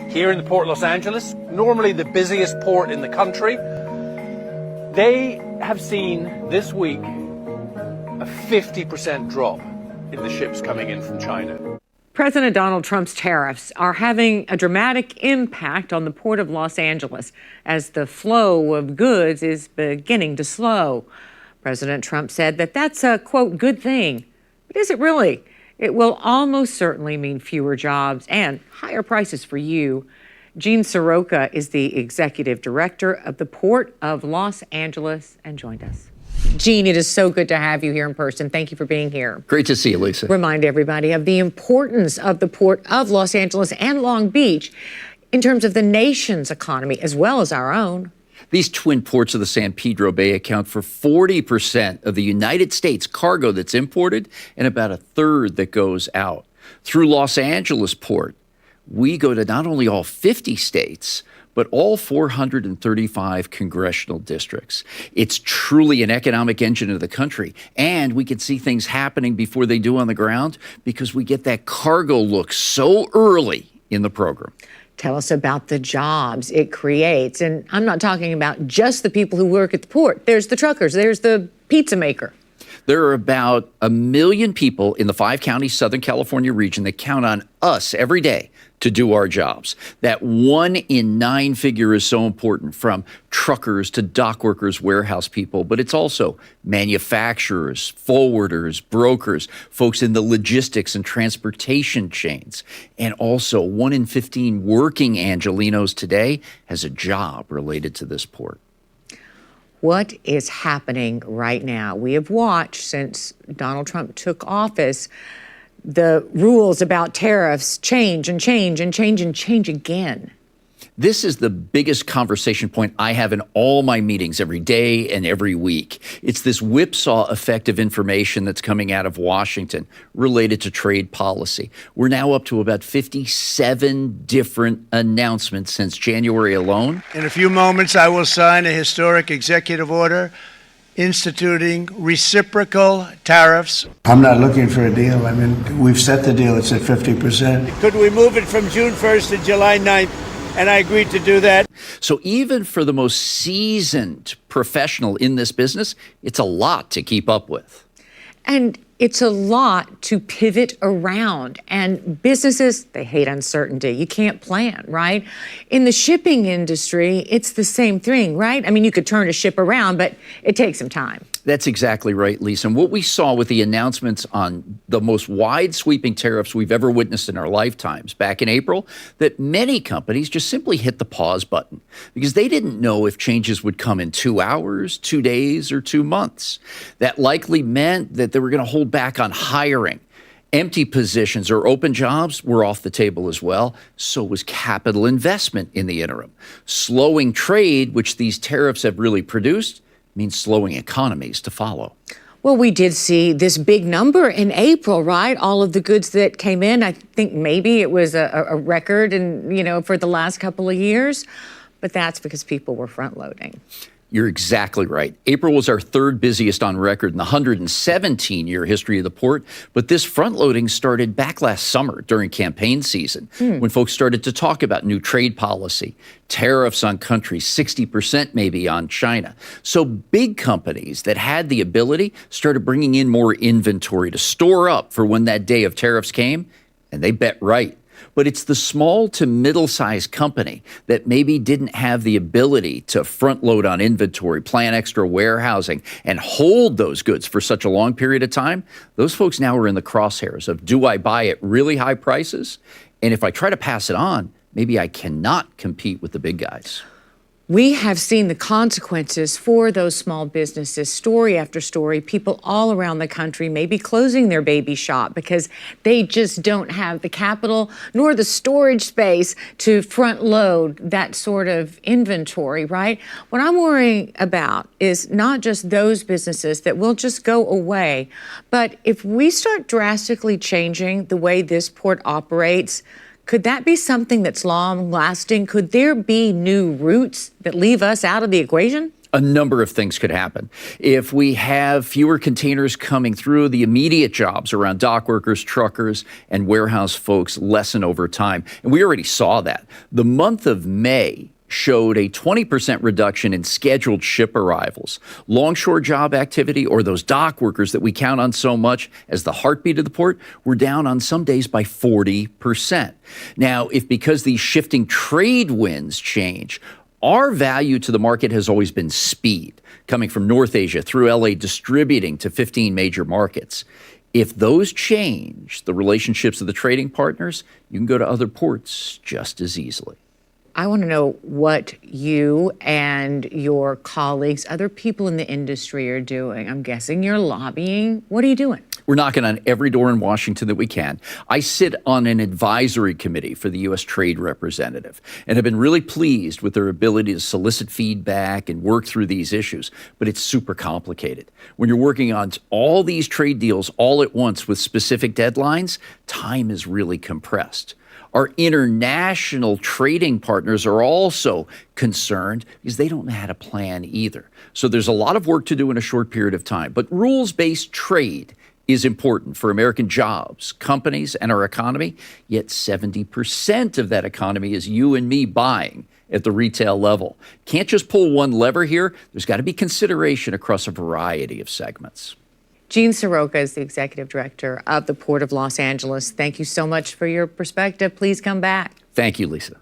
here in the Port of Los Angeles, normally the busiest port in the country, they have seen this week a 50% drop in the ships coming in from China. President Donald Trump's tariffs are having a dramatic impact on the Port of Los Angeles as the flow of goods is beginning to slow. President Trump said that that's a, quote, good thing. But is it really? It will almost certainly mean fewer jobs and higher prices for you. Gene Soroka is the executive director of the Port of Los Angeles and joined us. Gene, it is so good to have you here in person. Thank you for being here. Great to see you, Lisa. Remind everybody of the importance of the Port of Los Angeles and Long Beach in terms of the nation's economy as well as our own. These twin ports of the San Pedro Bay account for 40% of the United States cargo that's imported and about a third that goes out. Through Los Angeles Port, we go to not only all 50 states, but all 435 congressional districts. It's truly an economic engine of the country, and we can see things happening before they do on the ground because we get that cargo look so early in the program. Tell us about the jobs it creates. And I'm not talking about just the people who work at the port. There's the truckers, there's the pizza maker. There are about 1 million people in the 5-county Southern California region that count on us every day to do our jobs. That 1 in 9 figure is so important, from truckers to dock workers, warehouse people, but it's also manufacturers, forwarders, brokers, folks in the logistics and transportation chains. And also 1 in 15 working Angelenos today has a job related to this port. What is happening right now? We have watched since Donald Trump took office the rules about tariffs change and change and change and change again. This is the biggest conversation point I have in all my meetings every day and every week. It's this whipsaw effect of information that's coming out of Washington related to trade policy. We're now up to about 57 different announcements since January alone. In a few moments, I will sign a historic executive order instituting reciprocal tariffs. I'm not looking for a deal. I mean, we've set the deal. It's at 50%. Could we move it from June 1st to July 9th? And I agreed to do that. So even for the most seasoned professional in this business, it's a lot to keep up with. And it's a lot to pivot around. And businesses, they hate uncertainty. You can't plan, right? In the shipping industry, it's the same thing, right? I mean, you could turn a ship around, but it takes some time. That's exactly right, Lisa. And what we saw with the announcements on the most wide-sweeping tariffs we've ever witnessed in our lifetimes back in April, that many companies just simply hit the pause button because they didn't know if changes would come in 2 hours, 2 days, or 2 months. That likely meant that they were going to hold back on hiring. Empty positions or open jobs were off the table as well. So was capital investment in the interim. Slowing trade, which these tariffs have really produced, means slowing economies to follow. Well, we did see this big number in April, right? All of the goods that came in. I think maybe it was a record for the last couple of years, but that's because people were front loading. You're exactly right. April was our third busiest on record in the 117-year history of the port. But this front-loading started back last summer during campaign season, when folks started to talk about new trade policy, tariffs on countries, 60% maybe on China. So big companies that had the ability started bringing in more inventory to store up for when that day of tariffs came, and they bet right. But it's the small to middle-sized company that maybe didn't have the ability to front load on inventory, plan extra warehousing, and hold those goods for such a long period of time. Those folks now are in the crosshairs of, do I buy at really high prices? And if I try to pass it on, maybe I cannot compete with the big guys. We have seen the consequences for those small businesses, story after story, people all around the country maybe closing their baby shop because they just don't have the capital nor the storage space to front load that sort of inventory, right? What I'm worrying about is not just those businesses that will just go away, but if we start drastically changing the way this port operates, could that be something that's long-lasting? Could there be new routes that leave us out of the equation? A number of things could happen. If we have fewer containers coming through, the immediate jobs around dock workers, truckers, and warehouse folks lessen over time. And we already saw that. The month of May showed a 20% reduction in scheduled ship arrivals. Longshore job activity, or those dock workers that we count on so much as the heartbeat of the port, were down on some days by 40%. Now, if because these shifting trade winds change, our value to the market has always been speed, coming from North Asia through LA, distributing to 15 major markets. If those change the relationships of the trading partners, you can go to other ports just as easily. I want to know what you and your colleagues, other people in the industry are doing. I'm guessing you're lobbying. What are you doing? We're knocking on every door in Washington that we can. I sit on an advisory committee for the U.S. Trade Representative and have been really pleased with their ability to solicit feedback and work through these issues. But it's super complicated. When you're working on all these trade deals all at once with specific deadlines, time is really compressed. Our international trading partners are also concerned because they don't know how to plan either. So there's a lot of work to do in a short period of time. But rules-based trade is important for American jobs, companies, and our economy. Yet 70% of that economy is you and me buying at the retail level. Can't just pull one lever here. There's got to be consideration across a variety of segments. Gene Soroka is the executive director of the Port of Los Angeles. Thank you so much for your perspective. Please come back. Thank you, Lisa.